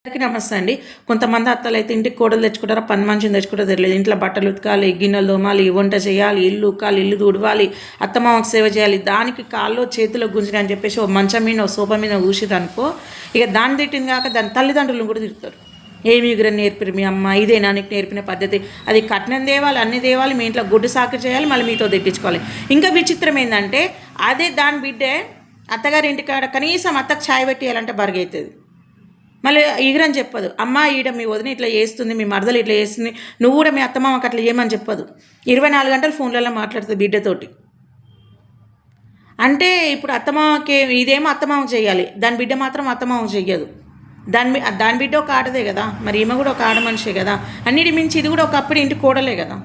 అందరికీ నమస్తే అండి. కొంతమంది అత్తలైతే ఇంటికి కోడలు తెచ్చుకుంటారా, పని మనిషిని తెచ్చుకుంటారో తెలియదు. ఇంట్లో బట్టలు ఉతకాలి, గిన్నెలు తోమాలి, వంట చేయాలి, ఇల్లు ఉక్కాలి, ఇల్లు తుడవాలి, అత్తమామకు సేవ చేయాలి. దానికి కాళ్ళు చేతిలో గుంజిన అని చెప్పేసి ఓ మంచం మీద ఓ సోఫా మీద కూసిదనుకో, ఇక దాన్ని తిట్టింది కాక దాని తల్లిదండ్రులను కూడా తిడతారు. ఏమి ఎగురని నేర్పిరు మీ అమ్మ, ఇదేనా నీకు నేర్పిన పద్ధతి? అది కట్నం తేవాలి, అన్ని తేవాలి, మీ ఇంట్లో గుడ్డు సాకు చేయాలి, మళ్ళీ మీతో తెప్పించుకోవాలి. ఇంకా విచిత్రం ఏంటంటే అదే దాని బిడ్డే అత్తగారి ఇంటికాడ కనీసం అత్తకు ఛాయ్ పెట్టేయాలంటే బరుగవుతుంది. మళ్ళీ ఈగరని చెప్పదు. అమ్మ ఈడ మీ వదిన ఇట్లా చేస్తుంది, మీ మరదలు ఇట్లా చేస్తుంది, నువ్వు కూడా మీ అత్తమామకు అట్లా చేయమని చెప్పదు. 24 గంటలు ఫోన్లలో మాట్లాడుతుంది బిడ్డతోటి. అంటే ఇప్పుడు అత్తమామకి ఇదేమో అత్తమామకు చేయాలి, దాని బిడ్డ మాత్రం అత్తమామకు చెయ్యదు. దాని బిడ్డ ఒక ఆడదే కదా, మరి ఈమె కూడా ఒక ఆడ మనిషే కదా. అన్నిటి మించి ఇది కూడా ఒకప్పుడు ఇంటి కూడలే కదా.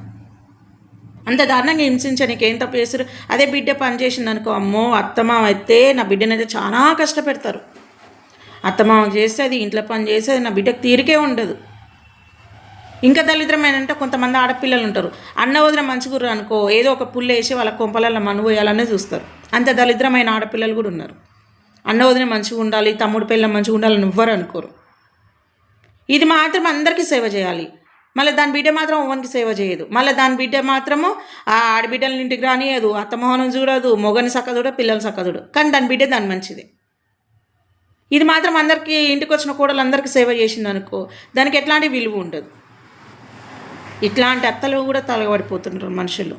అంత దారుణంగా హింసించడానికి ఏం తప్పు చేస్తారు? అదే బిడ్డ పని చేసింది అనుకో, అమ్మో అత్తమామ అయితే నా బిడ్డనైతే చాలా కష్టపెడతారు. అత్తమామకు చేస్తే అది ఇంట్లో పని చేస్తే నా బిడ్డకు తీరికే ఉండదు. ఇంకా దళిద్రమైనంటే కొంతమంది ఆడపిల్లలు ఉంటారు, అన్న వదిన మంచిగుర్రు అనుకో, ఏదో ఒక పుల్ల వేసి వాళ్ళ కొంపలలో మనువేయాలనే చూస్తారు. అంత దళిద్రమైన ఆడపిల్లలు కూడా ఉన్నారు. అన్న వదిన మంచిగా ఉండాలి, తమ్ముడు పిల్ల మంచిగా ఉండాలని ఎవ్వరు అనుకోరు. ఇది మాత్రం అందరికీ సేవ చేయాలి, మళ్ళీ దాని బిడ్డ మాత్రం ఓవన్కి సేవ చేయదు. మళ్ళీ దాని బిడ్డ మాత్రము ఆ ఆడబిడ్డలని ఇంటికి రానియదు, అత్తమోహనం చూడదు, మొగని సక్క చూడ, పిల్లలు సక్క చూడు, కానీ దాని బిడ్డ దాని మంచిది. ఇది మాత్రం అందరికీ ఇంటికి వచ్చిన కోడలు అందరికీ సేవ చేసింది అనుకో, దానికి ఎట్లాంటి విలువ ఉండదు. ఇట్లాంటి అత్తలు కూడా తలగబడిపోతుంటారు మనుషులు.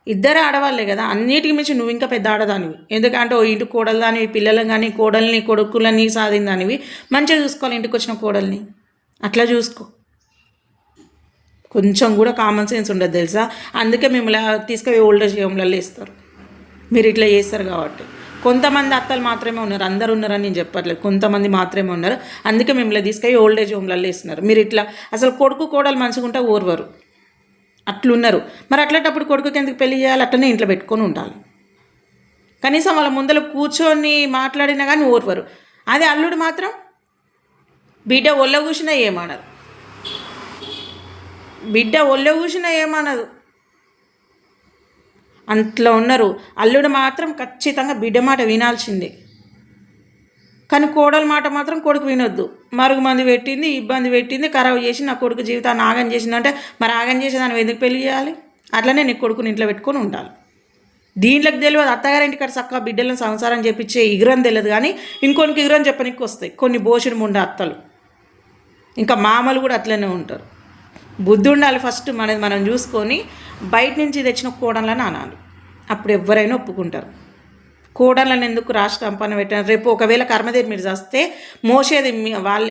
ఇద్దరు ఆడవాళ్ళే కదా, అన్నిటికి మించి నువ్వు ఇంకా పెద్ద ఆడదానివి. ఎందుకంటే ఓ ఇంటి కోడలు దానివి, పిల్లలు కానీ కోడల్ని కొడుకులని సాధిన దానివి, మంచిగా చూసుకోవాలి ఇంటికి వచ్చిన కోడల్ని. అట్లా చూసుకో. కొంచెం కూడా కామన్ సెన్స్ ఉండదు తెలుసా. అందుకే మిమ్మల్ని తీసుకుపోయి ఓల్డేజ్ హోమ్లలో వేస్తారు, మీరు ఇట్లా చేస్తారు కాబట్టి. కొంతమంది అత్తలు మాత్రమే ఉన్నారు, అందరు ఉన్నారని నేను చెప్పట్లేదు, కొంతమంది మాత్రమే ఉన్నారు. అందుకే మిమ్మల్ని తీసుకొని ఓల్డేజ్ హోమ్లలో వేస్తున్నారు. మీరు ఇట్లా అసలు కొడుకు కోడలు మంచిగా ఉంటే ఓర్వరు, అట్లున్నారు. మరి అట్లాంటప్పుడు కొడుకుకి ఎందుకు పెళ్లి చేయాలి? అట్లనే ఇంట్లో పెట్టుకొని ఉండాలి. కనీసం వాళ్ళ ముందర కూర్చొని మాట్లాడినా కానీ ఓర్వరు. అదే అల్లుడు మాత్రం బిడ్డ ఒళ్ళ కూసినా ఏమనరు, బిడ్డ ఒళ్ళ కూసినా ఏమనదు, అంట్లో ఉన్నారు. అల్లుడు మాత్రం ఖచ్చితంగా బిడ్డ మాట వినాల్సిందే, కానీ కోడల మాట మాత్రం కొడుకు వినొద్దు. మరుగు మంది పెట్టింది, ఇబ్బంది పెట్టింది, ఖరాబ్ చేసి నా కొడుకు జీవితాన్ని ఆగం చేసిందంటే మరి ఆగం చేసేదాన్ని ఎందుకు పెళ్లి చేయాలి? అట్లనే నీ కొడుకుని ఇంట్లో పెట్టుకొని ఉండాలి. దీంట్లోకి తెలియదు అత్తగారింటికాడ చక్కగా బిడ్డలను సంసారం చేపించే ఇగురని తెలియదు, కానీ ఇంకొనికి ఇగురని చెప్పడానికి వస్తాయి కొన్ని బోషుడు ముండ అత్తలు. ఇంకా మామలు కూడా అట్లనే ఉంటారు. బుద్ధి ఉండాలి ఫస్ట్ మనది మనం చూసుకొని. బయట నుంచి తెచ్చిన కోడళ్ళని అనాలి, అప్పుడు ఎవరైనా ఒప్పుకుంటారు. కోడళ్ళని ఎందుకు రాష్ట్ర సంపన్న పెట్టారు? రేపు ఒకవేళ కర్మదేవి మీరు చేస్తే మోసేది వాళ్ళే.